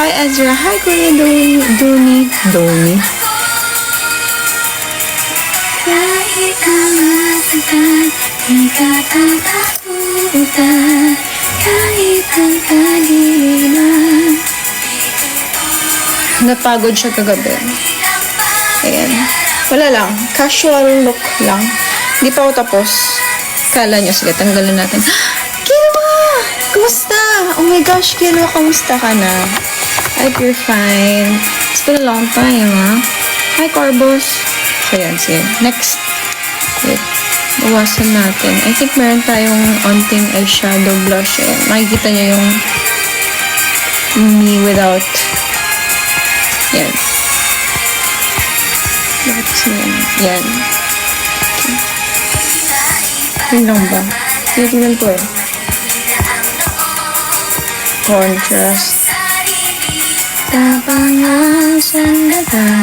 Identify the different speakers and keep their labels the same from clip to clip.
Speaker 1: Hi Ezra. Hi Kuya Doni.
Speaker 2: Kahit namatagan, di ka tatakutan. Kahit ang kadiliman.
Speaker 1: Napagod siya kagabi. Ayan. Wala lang. Casual look lang. Hindi pa ako tapos. Kala nyo, sige, tanggalin natin. Kilwa! Kumusta? Oh my gosh, Kilwa, kumusta ka na? I hope you're fine. It's been a long time, ha? Hi, Corbos. So, yan, sige. Next. Wait. Bawasan natin. I think meron tayong onting eyeshadow blush. Ayan. Makikita niyo yung me without. Yan. Bakit kasi yan? Yan. Yun lang ba? Titignan ko eh. Contrast.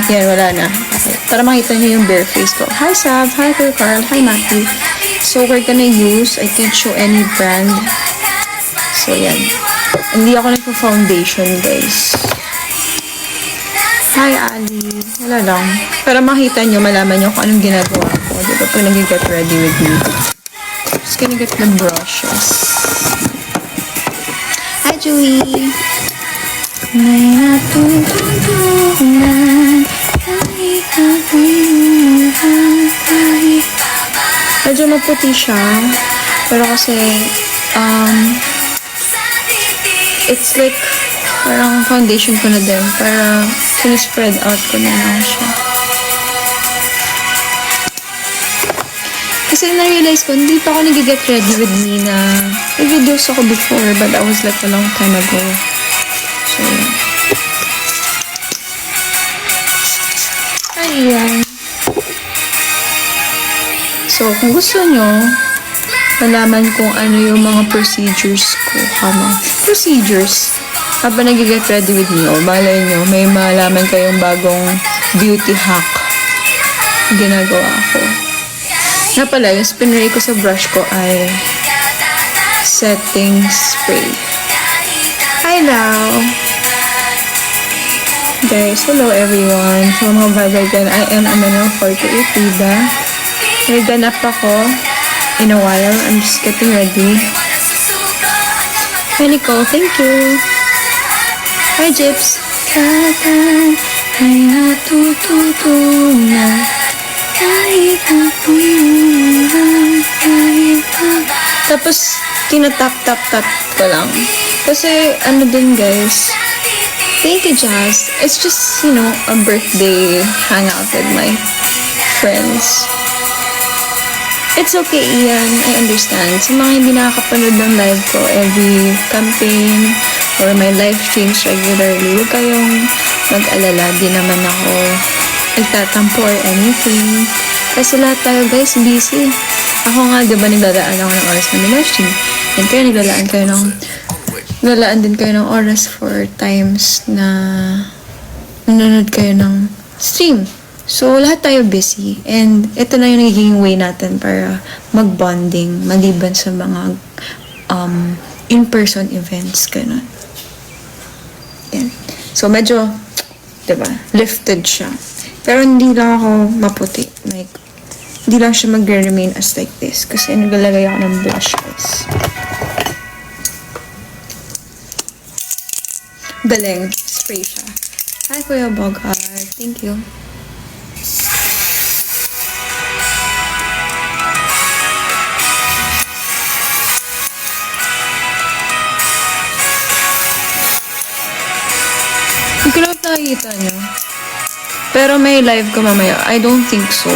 Speaker 1: Yan, wala na. Okay. Para makita niyo yung bare face ko. Hi, Sab. Hi, Kuya Carl. Hi, Matthew. So, we're gonna use, I can't show any brand. So, yan. Hindi ako nagpo-foundation, guys. Hi, Ali. Wala lang. Para makita nyo, malaman nyo kung anong ginagawa ko. Diba? Pag nag-get ready with me. Just gonna get the brushes. Hi, Julie.
Speaker 2: May natutunan kahit ako'y kahit
Speaker 1: Medyo maputi siya. Pero kasi, it's like, parang foundation ko na din. Para, sinispread out ko na lang siya. Kasi na-realize ko, hindi pa ako nag-get ready with me na may videos ako before, but that was like a long time ago. So, ayan. So, kung gusto nyo, malaman kung ano yung mga procedures ko. Procedures. Habang nag-get ready with me, o malay nyo, may malaman kayong bagong beauty hack ginagawa ko. Na pala, yung spinray ko sa brush ko ay setting spray. Hi, Lau! Guys, hello everyone. So, mga bagay dyan, I am Ameno 48 Rida. Nagganap ako in a while. I'm just getting ready. Hi, Nicole. Thank you. Hi, Jips.
Speaker 2: katan ay natututunan kahit ako'y kahit
Speaker 1: Tapos, tinatap-tap-tap ko lang. Kasi, ano din guys, thank you, Jazz. It's just, you know, a birthday hangout with my friends. It's okay, Ian. I understand. Sa mga hindi nakakapanood ng live ko every campaign or my live streams regularly, huwag kayong mag-alala. Di naman ako nagtatampo or anything. Kasi lahat tayo, guys, busy. Ako nga, di ba, naglalaan ako ng oras na live stream. And kayo, naglalaan din kayo ng oras for times na nanonood kayo ng stream. So, lahat tayo busy. And ito na yung nagiging way natin para mag-bonding maliban sa mga in-person events. Ganun. Yan. So, medyo, diba, lifted siya. Pero hindi lang ako maputi. Like, hindi lang siya mag-remain as like this. Kasi naglalagay ako ng blush, guys. Galing. Spray siya. Hi, Kuya Bogart. Thank you. Hindi ko lang nakikita nyo. Pero may live ko mamaya. I don't think so.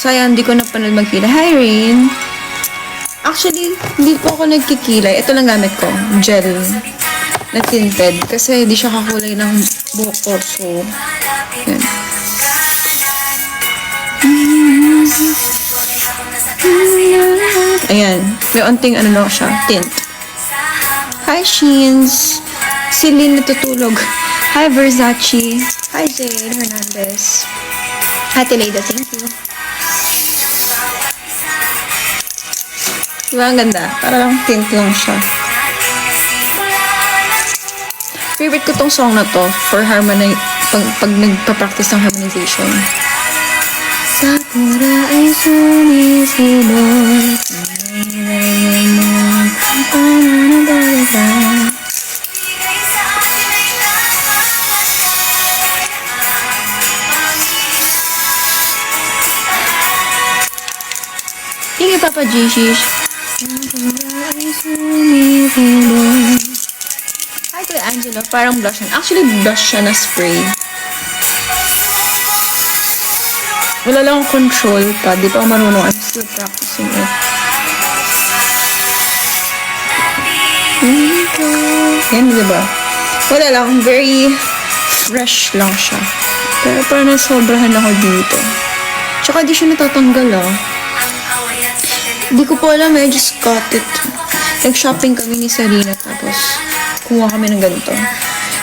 Speaker 1: Sayang, hindi ko na panood magkilay. Hi, Rain. Actually, hindi po ako nagkikilay. Ito lang gamit ko. Gel. Na tinted. Kasi hindi siya kakulay ng buhok ko. So, yan. Ayan. May onting ano lang siya. Tint. Hi, Sheens. Si Lynn natutulog. Hi, Versace. Hi, Jade Hernandez. Hi, Teleida. Thank you. Diba ang ganda? Para lang tint lang siya. Favorite ko tong song na to for pag nagpa-practice ng harmonization.
Speaker 2: Sakura ay sumisibol. Nilagay mo ang kampana ng balikan.
Speaker 1: Sige, Papa Gishish.
Speaker 2: Sakura ay sumisibol.
Speaker 1: Hi, Kuya Angelo. Parang blush yan. Actually, blush siya na spray. Wala lang akong control pa. Di pa ako marunong. I'm still practicing it. Yan, diba? Wala lang. Very fresh lang siya. Pero parang nasobrahan ako dito. Tsaka di siya natatanggal, ah. Di ko po alam, I just got it. Nag-shopping kami ni Sarina, tapos kumuha kami ng ganito.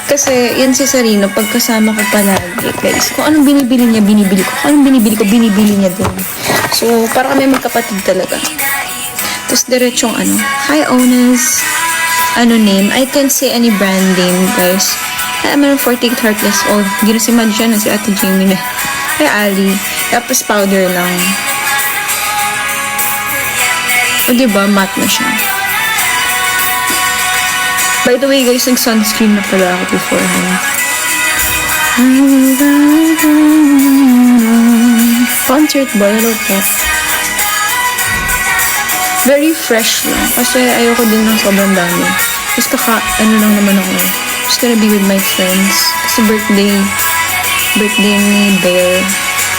Speaker 1: Kasi yan si Sarina, pagkasama ko palagi, guys. Kung anong binibili niya, binibili ko. Kung anong binibili ko, binibili niya din. So, para kami magkapatid talaga. Tapos diretsong hi, Onas. Name? I can't say any brand name, guys. I'm around 48 Heartless. Oh, hindi na si Mad siya, na si Ate Jamie na. Hi, Ali. Tapos powder lang. O, diba? Matte na siya. By the way, guys, nag-sunscreen na pala ako beforehand. Concert ba? Hello po. Very fresh lang. Kasi ayoko din ng sobrang dami. Just lang naman ako. Just gonna be with my friends. Kasi birthday ni Bear.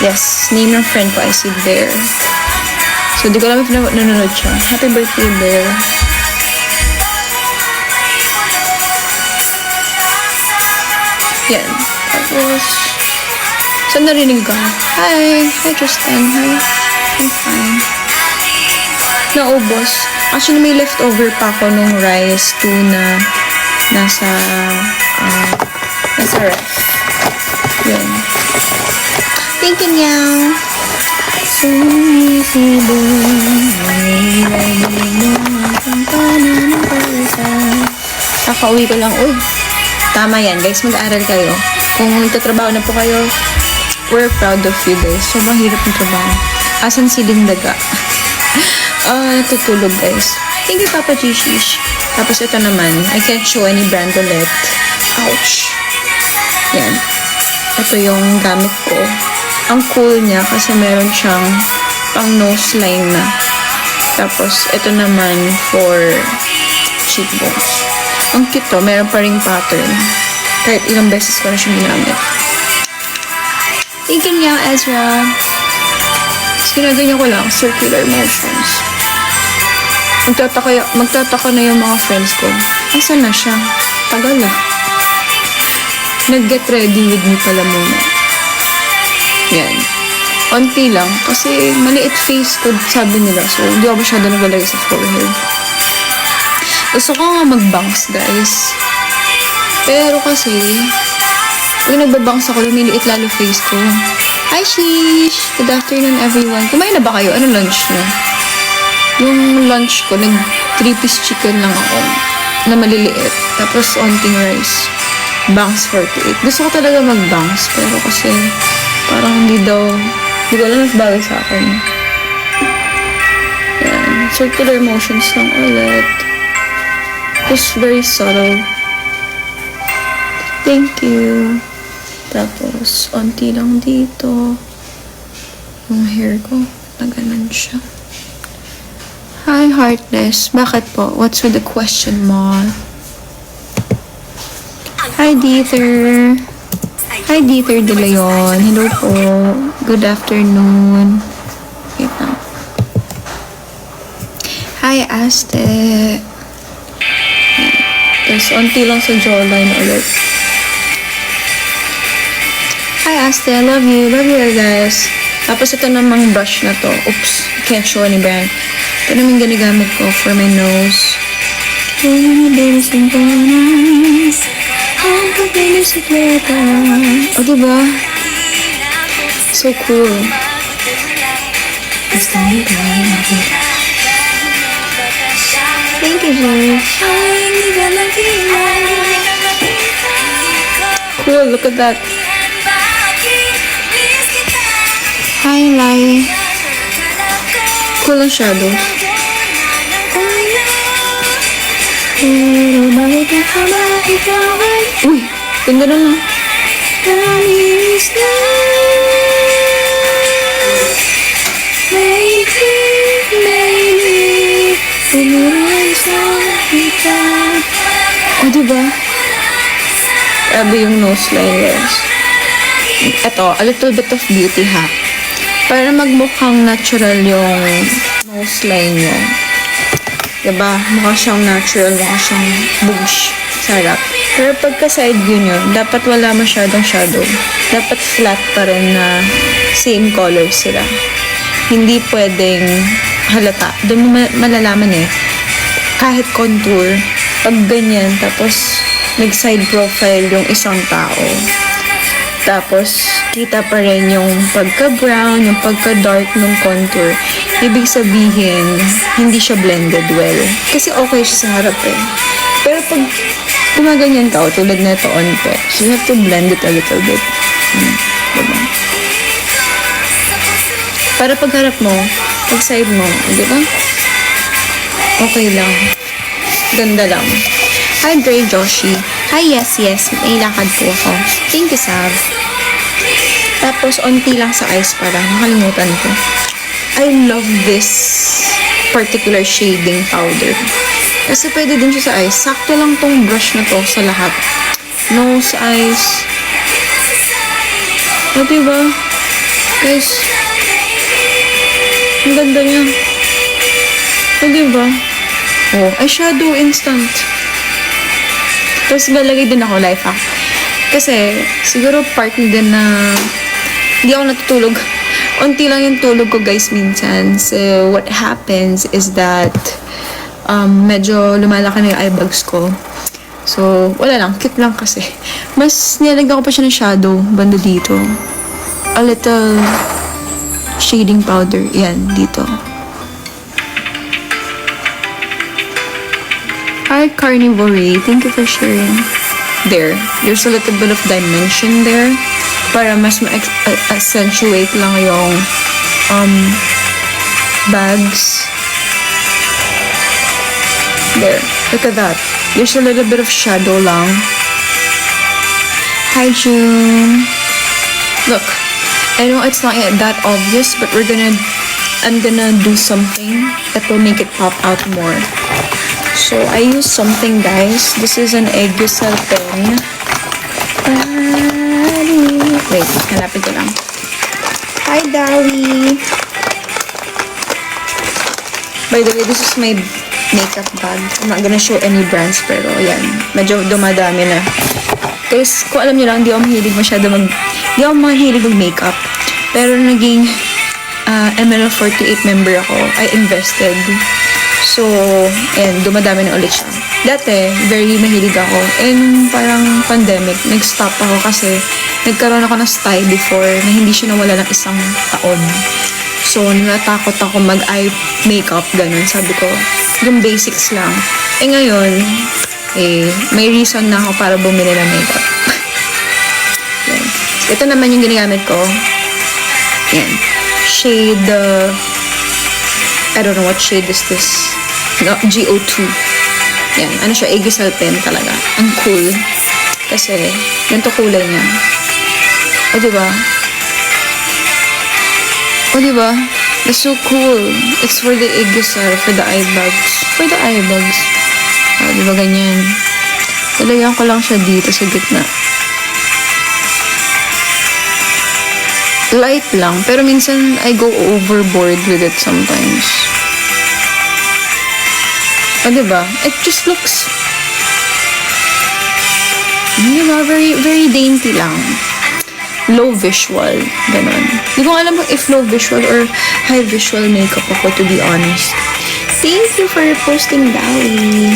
Speaker 1: Yes, name ng friend ko ay si Bear. So, di ko alam if nanonood siya. Happy birthday, Bear. Yan. Tapos, saan narinig ka? Hi! Hi, Tristan. Hi. I'm fine. Naubos. Actually, may leftover pa ako nung rice, tuna, nasa ref. Yun. Thank you, Meow. Kakauwi ko lang. Uy, tama yan, guys. Mag-aaral kayo. Kung nagtatrabaho na po kayo, we're proud of you, guys. Sobrang hirap ng trabaho. Asan si Lindaga? Natutulog, guys. Thank you, Papa Gishish. Tapos ito naman, I can't show any brand ulit. Ouch. Yan. Ito yung gamit ko. Ang cool niya kasi meron siyang pang nose line na. Tapos, ito naman for cheekbones. Ang cute to. Meron pa ring pattern. Kahit ilang beses ko na siyang ginamit. Thank you niya, Ezra. Tapos, ginaganyan ko lang. Circular motions. Magtataka na yung mga friends ko. Asan na siya? Tagal na. Nag-get ready with me pala muna. Yan. Onti lang. Kasi maliit face ko, sabi nila. So, hindi ako masyado nagalagay sa forehead. Gusto ko nga mag-bangs, guys. Pero kasi, pag nagbabangs ako, lumiliit lalo face ko. Hi, Shish! Good afternoon, everyone. Kumain na ba kayo? Ano lunch niyo? Yung lunch ko, nag-3-piece chicken lang ako. Na maliliit. Tapos, onting rice. Bangs 48. Gusto ko talaga mag-bangs. Pero kasi, parang hindi ko alam if bagay sa akin. Yan. Circular motions lang ulit. Just very subtle. Thank you. Tapos, onti lang dito. Yung hair ko, na ganun siya. Hi, Heartless. Bakit po? What's with the question mo? Hi, Dieter. Hi, Dieter De Leon. Hello po. Good afternoon. Wait lang. Hi, Aste. Tapos, onti lang sa jawline ulit. Hi, Aste. I love you. Love you, guys. Tapos, ito namang brush na to. Oops. Can't show any brand. Ito naman ginagamit ko for my nose. Oh, diba? So cool. Thank you, Joy. cool. Look at that. Highlight. Cool ang shadow. Uy, ganda na lang. O, diba? Grabe yung nose line, guys. Ito, a little bit of beauty hack. Para magmukhang natural yung nose line nyo. Diba? Mukha siyang natural, mukha siyang bush. Sarap. Pero pagka side view nyo, dapat wala masyadong shadow. Dapat flat pa rin na same color sila. Hindi pwedeng halata. Doon mo malalaman eh. Kahit contour, pag ganyan, tapos nag-side profile yung isang tao. Tapos, kita pa rin yung pagka-brown, yung pagka-dark ng contour. Ibig sabihin, hindi siya blended well. Kasi okay siya sa harap eh. Pero pag gumaganyan ka, tulad na ito onte, so you have to blend it a little bit. Diba? Para pag harap mo, pag side mo, diba? Okay lang. Ganda lang. Hi, Dre Joshi. Hi, yes. May lakad po ako. Thank you, Sav. Tapos, onti lang sa eyes para. Nakalimutan ko. I love this particular shading powder. Kasi pwede din siya sa eyes. Sakto lang tong brush na to sa lahat. Nose, eyes. O, diba? Guys, ang ganda niya. O, diba? Oh, eyeshadow instant. Tapos lalagay din ako life hack. Kasi, siguro partly din na hindi ako natutulog. Unti lang yung tulog ko, guys, minsan. So, what happens is that medyo lumalaki na yung eye bags ko. So, wala lang. Cute lang kasi. Mas nilagyan ko pa siya ng shadow banda dito. A little shading powder. Yan, dito. Hi, Carnivore. Thank you for sharing. There. There's a little bit of dimension there. Para mas ma-accentuate lang yung bags. There. Look at that. There's a little bit of shadow lang. Hi, June. Look. I know it's not yet that obvious, but I'm gonna do something that will make it pop out more. So, I use something, guys. This is an Eggusel pen. Wait, hanapin ko lang. Hi, Dawi! By the way, this is my makeup bag. I'm not gonna show any brands, pero yan. Medyo dumadami na. Guys, kung alam niyo lang, di ako mahilig mag-makeup. Pero naging ML48 member ako. I invested. So, and dumadami na ulit siya. Dati, very mahilig ako. And parang pandemic, nag-stop ako kasi nagkaroon ako ng style before na hindi siya nawala ng isang taon. So, natakot ako mag-eye makeup, ganun. Sabi ko, yung basics lang. Eh ngayon, may reason na ako para bumili ng makeup. Yan. Ito naman yung ginagamit ko. Yan. Shade, I don't know what shade is this. No, GO2. Yan. Ano siya? Eggusel pen talaga. Ang cool. Kasi, ganito kulay niya. O, diba? O, diba? That's so cool. It's for the Eggusel, for the eye bags. For the eye bags. O, diba ganyan? Lalagyan ko lang siya dito sa gitna. Light lang. Pero minsan, I go overboard with it sometimes. O, diba? It just looks... Diba? Very, very dainty lang. Low visual. Ganon. Hindi ko alam if low visual or high visual makeup ako, to be honest. Thank you for posting, Dawi.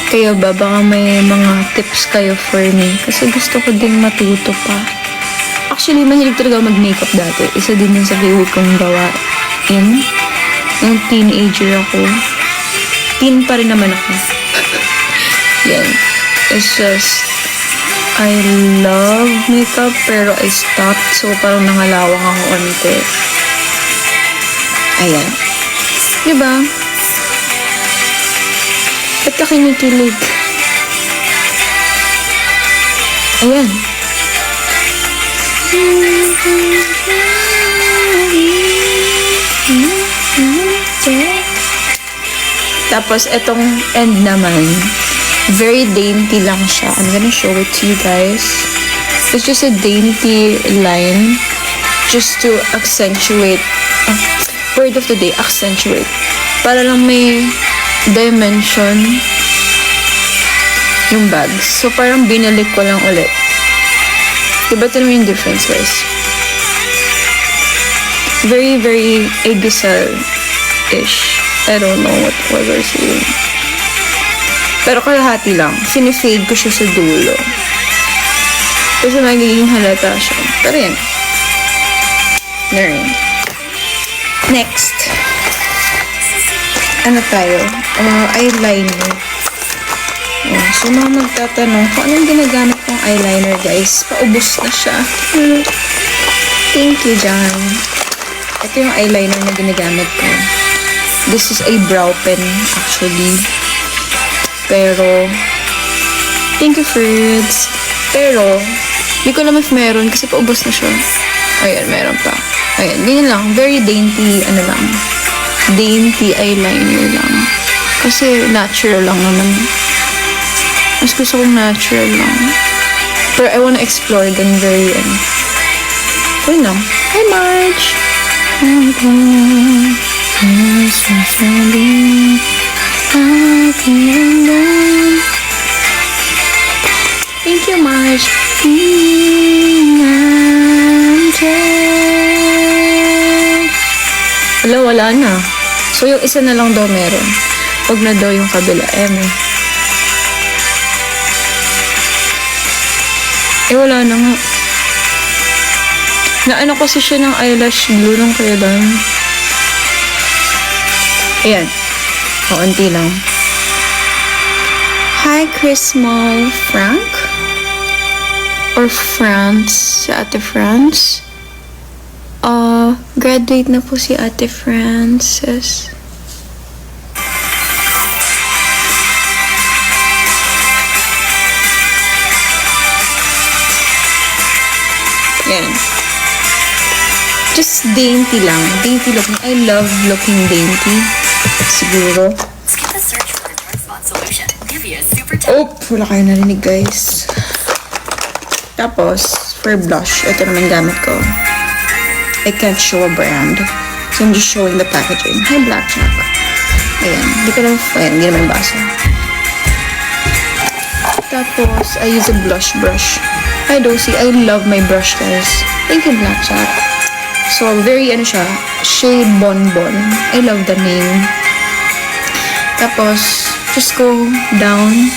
Speaker 1: Kayo ba? Baka may mga tips kayo for me. Kasi gusto ko din matuto pa. Actually, mahilig talaga mag-makeup dati. Isa din yung sa favorite kong gawain. Nung teenager ako. Teen pa rin naman ako. Yan. It's just, I love makeup, pero I stopped. So, parang nangalawang ako onte. Ayan. Diba? Ba't ka kinikilig? Ayan. Tapos, etong end naman, very dainty lang siya. I'm gonna show it to you guys. It's just a dainty line just to accentuate. Word of the day, accentuate. Para lang may dimension yung bags. So, parang binalik ko lang ulit. Diba ito naman yung difference, guys? Very, very Eggcell-ish. I don't know what was I saying. Pero kalahati lang. Sinifade ko siya sa dulo. Kasi magiging halata siya. Pero yan. Learn. Next. Ano tayo? Eyeliner. So, mga magtatanong kung anong ginagamit kong eyeliner, guys. Paubos na siya. Thank you, John. Ito yung eyeliner na ginagamit ko. This is a brow pen, actually. Pero, thank you, Fruits. Pero, hindi ko alam if meron kasi paubos na siya. Ayan, meron pa. Ayan, ganyan lang. Very dainty, dainty eyeliner lang. Kasi natural lang naman. Mas gusto kong natural lang. Pero I wanna explore then very, Wait lang. Hi, Marge! Thank you, Marge. Wala na. So, yung isa na lang daw meron. Huwag na daw yung kabila. Wala na nga. Naano kasi siya ng eyelash glue nung kailan. Ayan. Kaunti lang. Hi, Chrismal Frank? Or France? Si Ate France? Graduate na po si Ate Frances. Yan. Just dainty lang. Dainty looking. I love looking dainty. Siguro. Oh, wala kayo narinig, guys. Tapos, for blush, ito naman gamit ko. I can't show a brand. So, I'm just showing the packaging. Hi, Blackjack. Ayan. Hindi naman basa. Tapos, I use a blush brush. Hi, Dosi. I love my brush, guys. Thank you, Blackjack. So, very, shade Bonbon. I love the name. Tapos, just go down.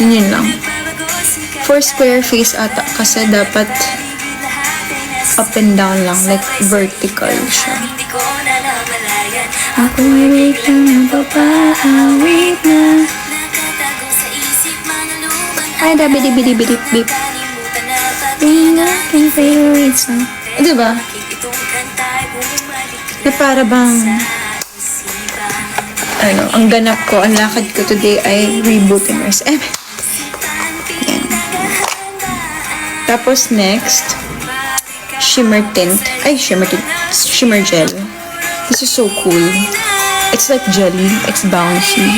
Speaker 1: Yun lang. For square face ata, kasi dapat up and down lang, like vertical siya. Ako ay wait lang ang papahawit na. Ay, dabidi-bidi-bidi-bip. Yung aking favorite song. Diba? Na para bang, ang ganap ko, ang lakad ko today ay rebooting SM. Yan. Tapos next, shimmer tint. Shimmer gel. This is so cool. It's like jelly. It's bouncy.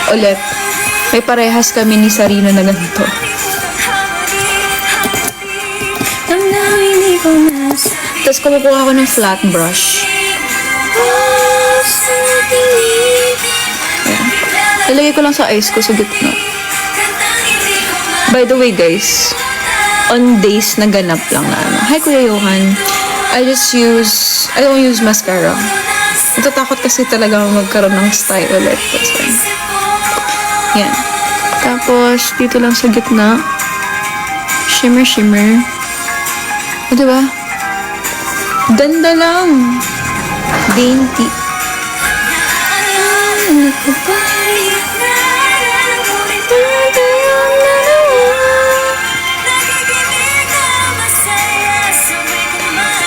Speaker 1: Ulit, may parehas kami ni Sarina na ganito. Tapos kumukuha ko ng flat brush. Ayan. Ilagay ko lang sa eyes ko sa gitna. By the way, guys, on days na ganap lang na Hi, Kuya Johan. I don't use mascara. Natatakot kasi talaga magkaroon ng style ulit. Yan. Tapos, dito lang sa gitna. Shimmer, shimmer. O, diba? Ganda lang. Dainty.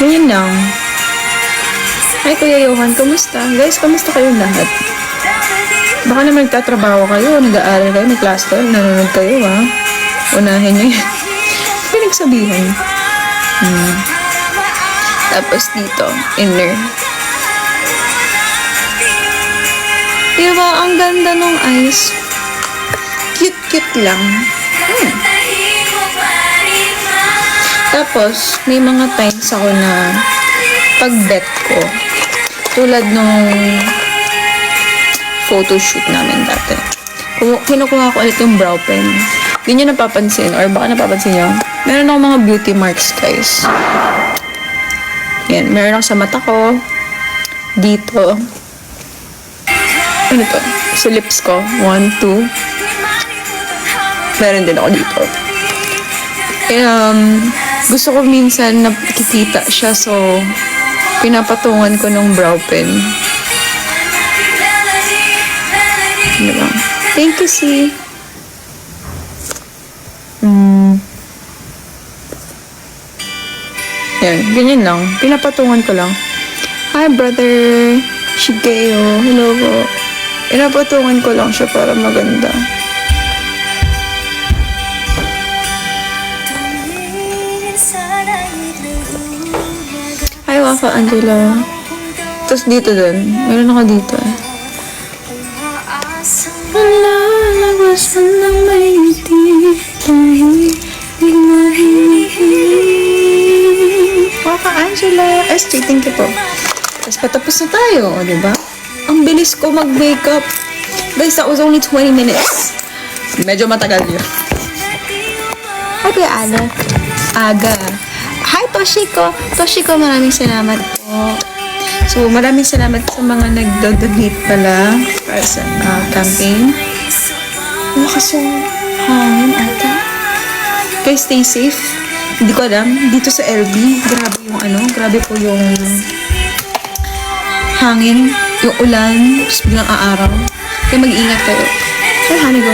Speaker 1: Yun lang. Hi, Kuya Johan. Kamusta? Guys, kamusta kayong lahat? Baka naman nagtatrabaho kayo, nag-aaral kayo, may class kayo, nanonood kayo, ha? Unahin niyo yan. Pinagsabihan. Tapos dito, inner. Diba, ang ganda nung eyes. Cute-cute lang. Tapos, may mga times ako na pag-bet ko, tulad nung photoshoot namin dati. Kinukuha ko ulit yung brow pen. Hindi nyo napapansin, or baka napapansin nyo, meron ako mga beauty marks, guys. Yan, meron ako sa mata ko, dito. Ano to? Sa lips ko. 1, 2. Meron din ako dito. Gusto ko minsan nakikita siya, so pinapatungan ko ng brow pen. Diba? Thank you, C. Yan, ganyan lang. Pinapatungan ko lang. Hi, brother Shigeo. Hello po. Pinapatungan ko lang siya para maganda. Hi, Wafa Angela. Tapos dito dun. Meron ako dito eh. Malalabasan ng may ngiti dahil di mahihing. Wafa Angela. Thank you po. Tapos patapos na tayo, diba? Ang bilis ko mag-makeup. Guys, that was only 20 minutes. Medyo matagal yun. Okay, Ana. Aga. Hi, Toshiko. Toshiko, maraming salamat po. So, maraming salamat sa mga nagdo-donate pala para sa campaign. Lakas yung hangin ata. Guys, stay safe. Hindi ko alam. Dito sa LB, grabe yung grabe po yung hangin, yung ulan, tapos biglang aaraw. Kaya mag-iingat kayo. So, honey, go.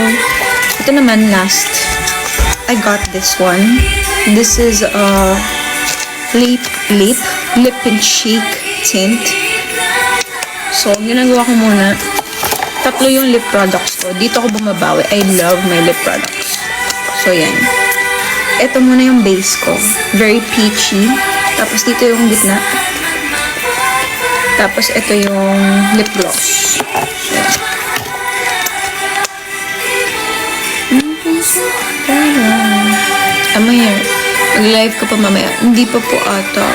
Speaker 1: Ito naman, last. I got this one. This is lip and cheek tint. So, ginagawa ko muna. 3 yung lip products ko. Dito ako bumabawi. I love my lip products. So, yan. Ito muna yung base ko. Very peachy. Tapos, dito yung gitna. Tapos, ito yung lip gloss. Mamaya. Mag-live ka pa mamaya. Hindi pa po ata.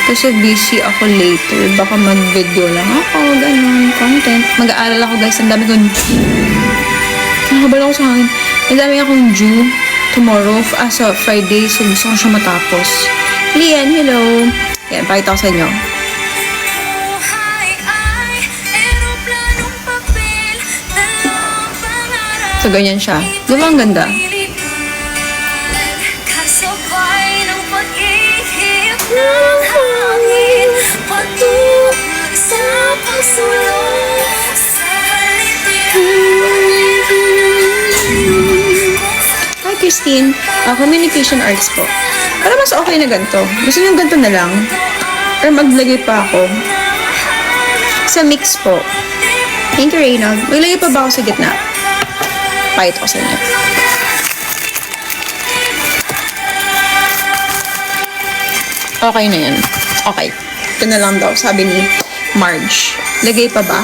Speaker 1: Kasi busy ako later. Baka mag-video lang ako. Ganun. Content. Mag-aaral ako, guys. Ang dami ko. Nakabala ako sa hangin. Ang dami akong due tomorrow. Sa Friday. So, gusto ko siya matapos. Lian, hello. Yan, pakita ko sa inyo. So, ganyan siya. Di ba ang ganda? Hi, Christine. Communication arts po. Para mas okay na ganito. Gusto niyo ganito na lang? Or maglagay pa ako? Sa mix po. Thank you, Reynald. Maglagay pa ba ako sa gitna? Pakita ko sa inyo. Okay na yan. Okay. Ito na lang daw, sabi ni Marge. Lagay pa ba?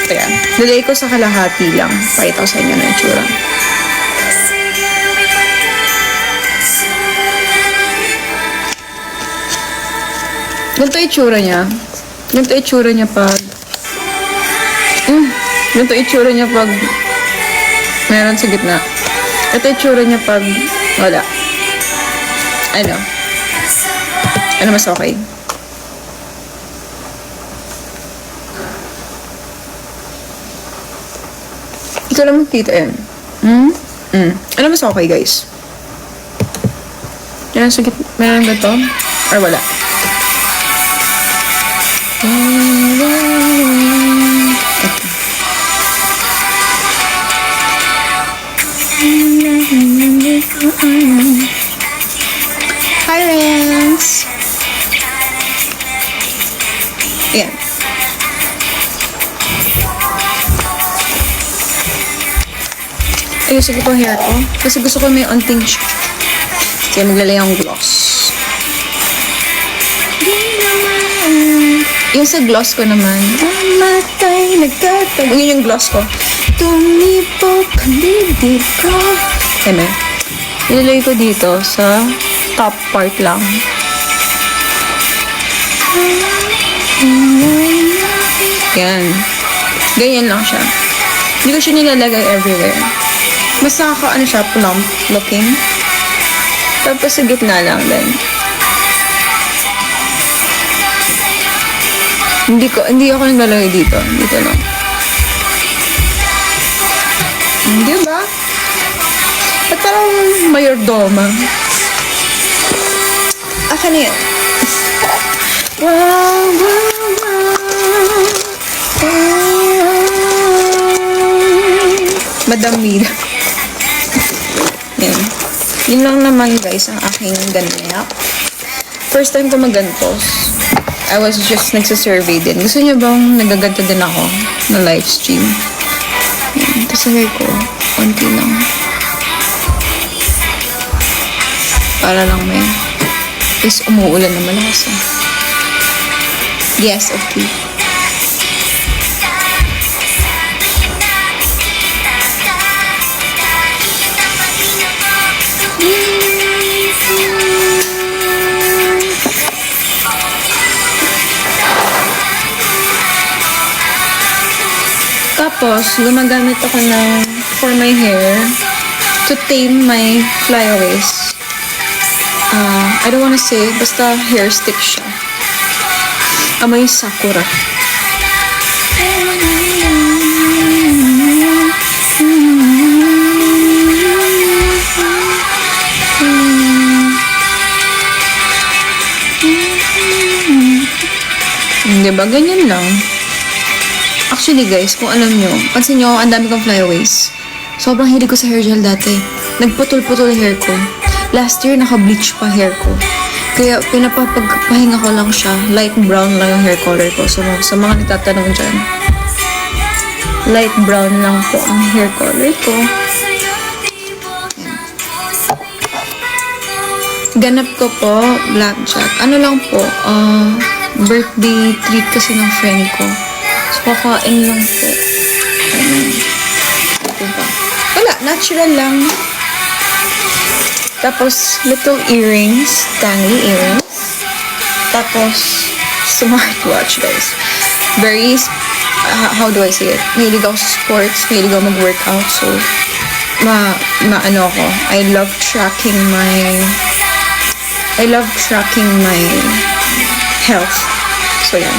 Speaker 1: Ayan. Lagay ko sa kalahati lang. Pakita ko sa inyo na itsura. Ganito itsura niya. Ganito itsura niya pag ganito itsura niya pag meron sa gitna. Ito itsura niya pag wala. Ano mas okay? Ito lang makita yan. Ano mas okay, guys? Yan sa gitna. Meron ba ito? Or wala? Ayan. Ayusin ko po hair ko. Kasi gusto ko may onting kaya maglalay ang gloss. Yung sa gloss ko naman, mamatay, nagkatago. Yun yung gloss ko. Tumipo, palibig ko. Eme. Ilalagay ko dito sa top part lang. Yan. Ganyan lang siya. Hindi ko siya nilalagay everywhere. Mas nakaka, siya, plump looking. Tapos sa gitna lang din. Hindi ako naglalagay dito. Dito lang. Hindi ba? At parang mayordoma. Aka na yan. Wow, wow, wow. Madam Mira. Yan. Yun lang naman guys ang aking ganap. First time ko maggantos. I was just nagsasurvey din. Gusto niyo bang nagaganto din ako na live stream? Yan. Tapos sa hair ko, konti lang. Para lang may is umuulan na malakas. Yes, okay. Tapos, gumagamit ako ng for my hair to tame my flyaways. I don't wanna say, basta hair stick siya. Amoy sakura. Diba? Ganyan lang. Actually guys, kung alam nyo, pansin nyo, ang dami kong flyaways. Sobrang hilig ko sa hair gel dati. Nagputol-putol hair ko. Last year, naka-bleach pa hair ko. Kaya pinapapagpahinga ko lang siya. Light brown lang yung hair color ko. So, sa mga nagtatanong dyan, light brown lang po ang hair color ko. Yan. Ganap ko po, blackjack. Ano lang po, birthday treat kasi ng friend ko. So, kakain lang po. Diba? Wala, natural lang. Tapos, little earrings, tangly earrings. Tapos, smartwatch, guys. Very, how do I say it? Mahilig ako sa sports, mahilig ako mag-workout. So, ano ako. I love tracking my health. So, yan.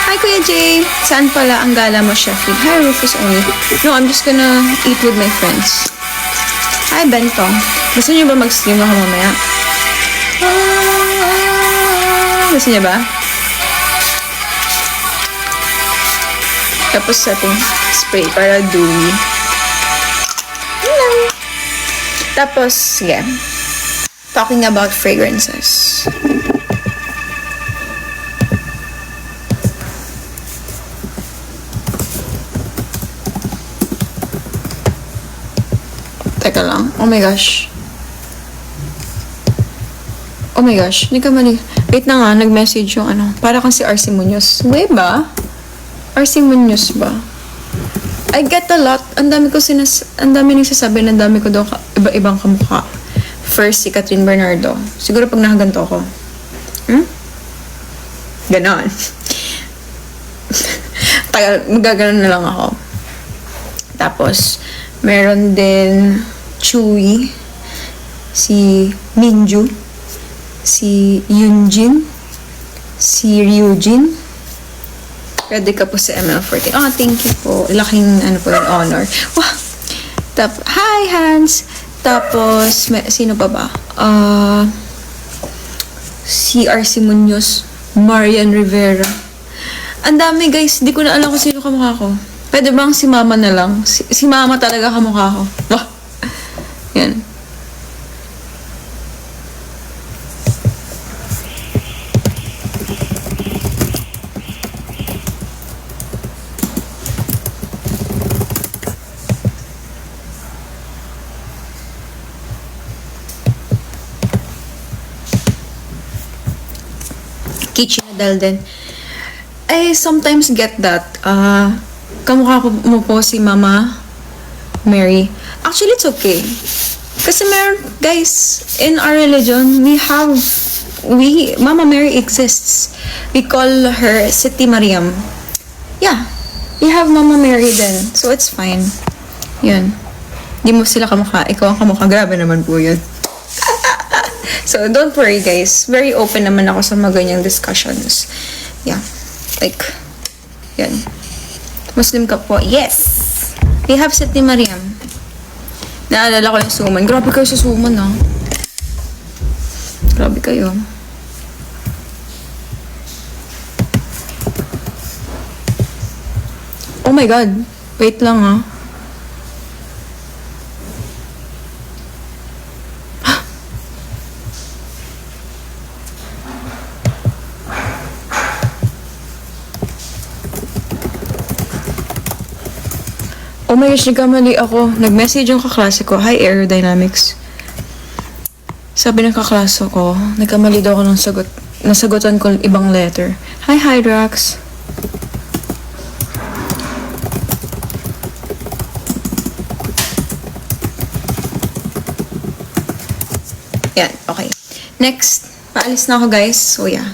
Speaker 1: Hi, Kuya Jay! Saan pala ang gala mo, Sheffield? Hi, Rufus only. No, I'm just gonna eat with my friends. Hi, Bentong. Gusto niyo ba mag-stream ako mamaya? Gusto niyo ba? Tapos setting spray para dewy. Hello! Tapos, yeah. Talking about fragrances. Teka lang. Oh my gosh. Oh my gosh. Hindi ka mali. Wait na nga. Nag-message yung ano. Para kang si RC Munoz. Wait ba? RC Munoz ba? I get a lot. Ang dami nagsasabi na dami ko daw iba-ibang kamukha. First, si Catherine Bernardo. Siguro pag nakaganto ko. Ganon. Tagal, magaganon na lang ako. Tapos, meron din Chewy, si Minju, si Yunjin, si Ryujin. Ready ka po sa ML14. Oh, thank you po. Laking ano po yung honor. Wow. Hi, Hans. Tapos, sino pa ba? Si RC Munoz, Marian Rivera. Ang dami guys, di ko na alam kung sino kamukha ko. Pwede bang si Mama na lang? Si Mama talaga kamukha ko. Wah! Yan. Dahil din, I sometimes get that. Kamukha mo po si Mama Mary. Actually, it's okay. Kasi meron, guys, in our religion, Mama Mary exists. We call her Siti Mariam. Yeah, we have Mama Mary then. So, it's fine. Yun. Di mo sila kamukha. Ikaw ang kamukha. Grabe naman po yun. So, don't worry, guys. Very open naman ako sa mga ganyang discussions. Yeah. Like, yan. Muslim ka po. Yes! We have Siti Mariam. Naalala ko yung suman. Grabe kayo sa suman, ah. Grabe kayo. Oh my God. Wait lang, ah. Oh my gosh, nagkamali ako. Nag-message yung kaklase ko. Hi, Aerodynamics. Sabi ng kaklase ko, nagkamali daw ako ng sagot. Nasagutan ko ibang letter. Hi, Hydrax. Yan, okay. Next, paalis na ako, guys. So, yeah.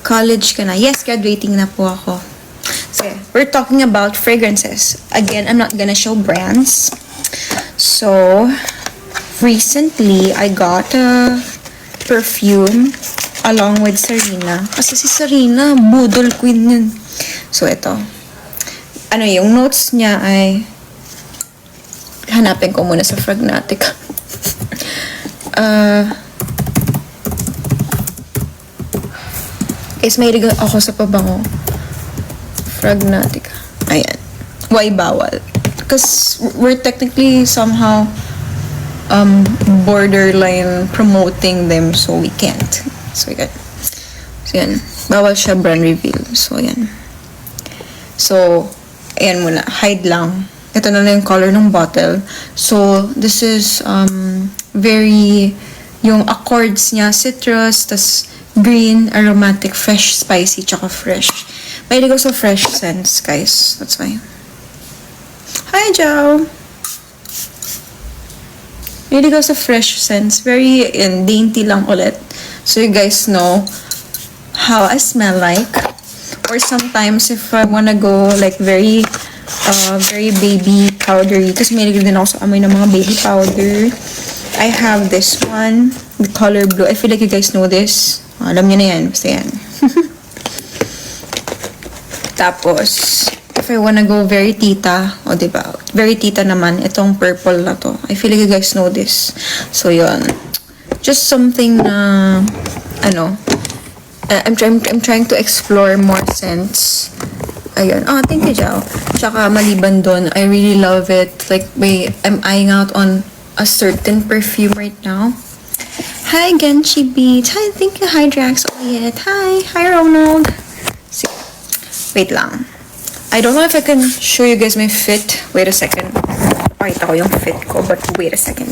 Speaker 1: College ka na. Yes, graduating na po ako. So, we're talking about fragrances. Again, I'm not gonna show brands. So, recently, I got a perfume along with Sarina. Kasi si Sarina, budol queen yun. So, ito. Ano, yung notes niya ay hanapin ko muna sa Fragnatica. Guys, may ako sa pabango. Fragnatica. Ayan. Why bawal? Because we're technically somehow borderline promoting them, so we can't. So, yan. Bawal siya brand reveal. So, yan. So, ayan muna. Hide lang. Ito na lang yung color ng bottle. So, this is very, yung accords niya, citrus, tas green, aromatic, fresh, spicy, tsaka fresh. Mahilig ako sa fresh scents, guys. That's why. Hi, Joe! Mahilig ako sa fresh scents. Very dainty lang ulit. So you guys know how I smell like. Or sometimes if I wanna go like very baby powdery. Kasi mahilig din ako sa amoy ng mga baby powder. I have this one. The color blue. I feel like you guys know this. Alam niyo na yan. Basta yan. Tapos, if I wanna go very tita, o diba? Very tita naman, itong purple na to. I feel like you guys know this. So, yun. Just something na, I'm trying to explore more scents. Ayun. Oh, thank you, Jao. Tsaka, maliban doon, I really love it. Like, I'm eyeing out on a certain perfume right now. Hi, Genchi Beat. Hi, thank you, Hydrax. Oh, yeah. Hi, Ronald. Wait lang. I don't know if I can show you guys my fit. Wait a second. Pakita ko yung fit ko, but wait a second.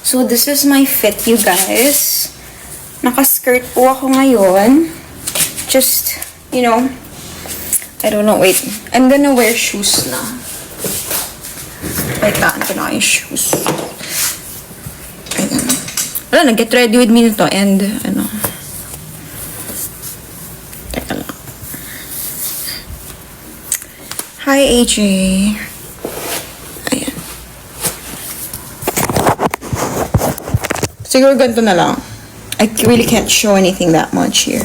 Speaker 1: So, this is my fit, you guys. Naka-skirt po ako ngayon. Just, I don't know. Wait. I'm gonna wear shoes na. Paitaan ko na yung shoes. Ayan. Wala, nag-get ready with me nito. And, teka lang. Hi, AJ. Ayan. Siguro ganito na lang. I really can't show anything that much here.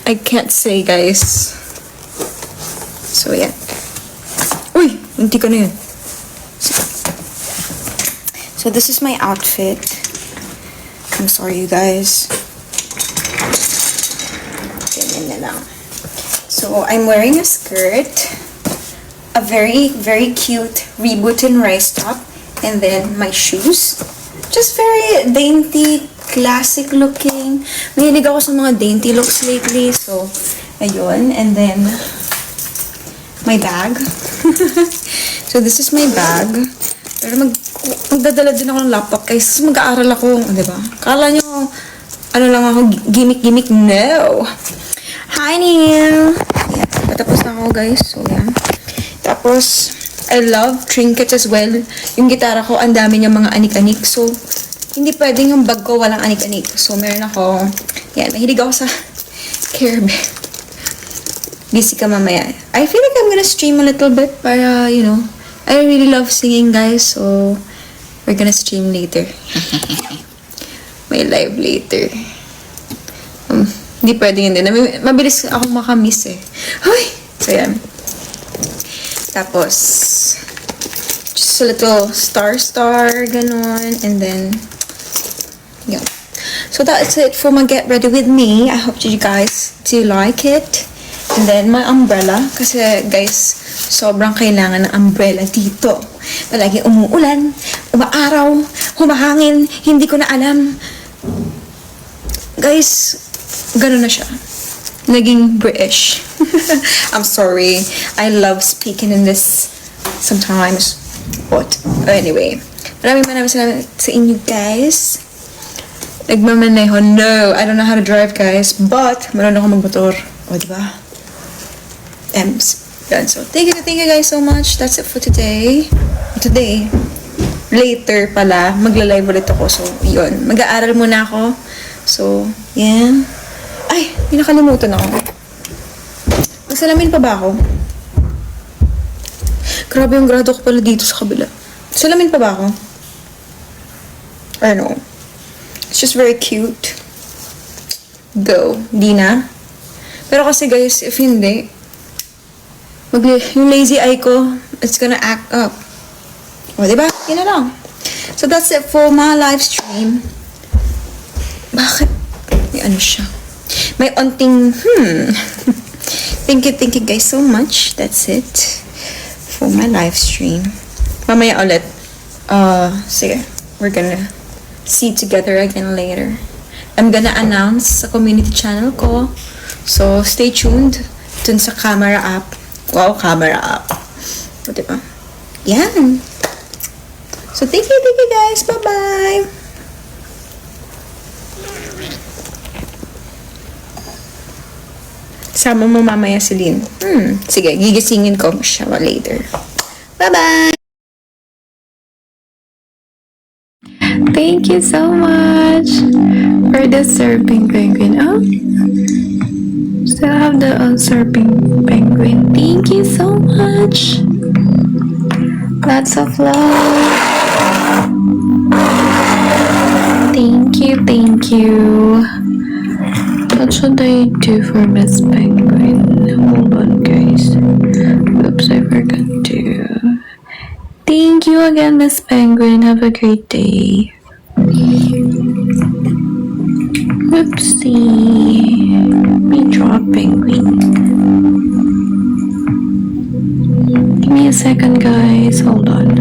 Speaker 1: I can't say, guys. So, yeah. Uy! Hindi ko na yun. So, this is my outfit. I'm sorry, you guys. Ganyan na lang. So, I'm wearing a skirt. A very, very cute Reboot and Rice top. And then, my shoes. Just very dainty, classic looking. Mahilig ako sa mga dainty looks lately. So, ayun. And then, my bag. So, this is my bag. Pero magdadala din ako ng laptop guys. Mag-aaral ako, di ba? Kala nyo, ano lang ako, gimmick-gimmick. No! Hi, Neil! Yan, patapos na ako guys. So, yan. Tapos, I love trinkets as well. Yung gitara ko, ang dami niya mga anik-anik. So, hindi pwedeng yung bag ko walang anik-anik. So, meron ako, yan, mahilig ako sa Care Bear. Busy ka mamaya. I feel like I'm gonna stream a little bit para, you know, I really love singing, guys. So, we're gonna stream later. May live later. Hindi pwedeng hindi. Mabilis ako makamiss eh. Hoy! So, yan. Tapos, just a little star, ganun. And then, yeah. So, that's it for my Get Ready With Me. I hope you guys do like it. And then, my umbrella. Kasi, guys, sobrang kailangan ng umbrella dito. Palagi umuulan, umaaraw, humahangin, hindi ko na alam. Guys, gano'n na siya. Naging British. I'm sorry. I love speaking in this sometimes. But, anyway. Maraming salamat sa inyo, guys. Nagmamaneho. No, I don't know how to drive, guys. But, marunong ako magmotor. O, diba? Ems. Yan. So, thank you guys so much. That's it for today. Today, later pala, magla-live ulit ako. So, yun. Mag-aaral muna ako. So, yan. Ay, pinakalimutan ako. Magsalamin pa ba ako? Grabe yung grado ko pala dito sa kabila. Salamin pa ba ako? I don't know. It's just very cute. Go. Di na. Pero kasi guys, if hindi, yung lazy eye ko, it's gonna act up. O, diba? Yun na lang. So, that's it for my live stream. Bakit? May ano siya. May onting, Thank you guys so much. That's it for my live stream. Mamaya ulit. Sige. We're gonna see together again later. I'm gonna announce sa community channel ko. So, stay tuned dun sa camera app. Wow, camera app. O, diba? Yan. So, thank you guys. Bye-bye. Sama mo mamaya si Lynn. Sige, gigisingin ko siya later. Bye-bye.
Speaker 2: Thank you so much for the surfing penguin. Oh, still have the surfing penguin. Thank you so much. Lots of love. Thank you. What should I do for Miss Penguin? Hold on, guys. Oops, I forgot to. Thank you again, Miss Penguin. Have a great day. Oopsie. Let me draw a penguin. Give me a second, guys. Hold on.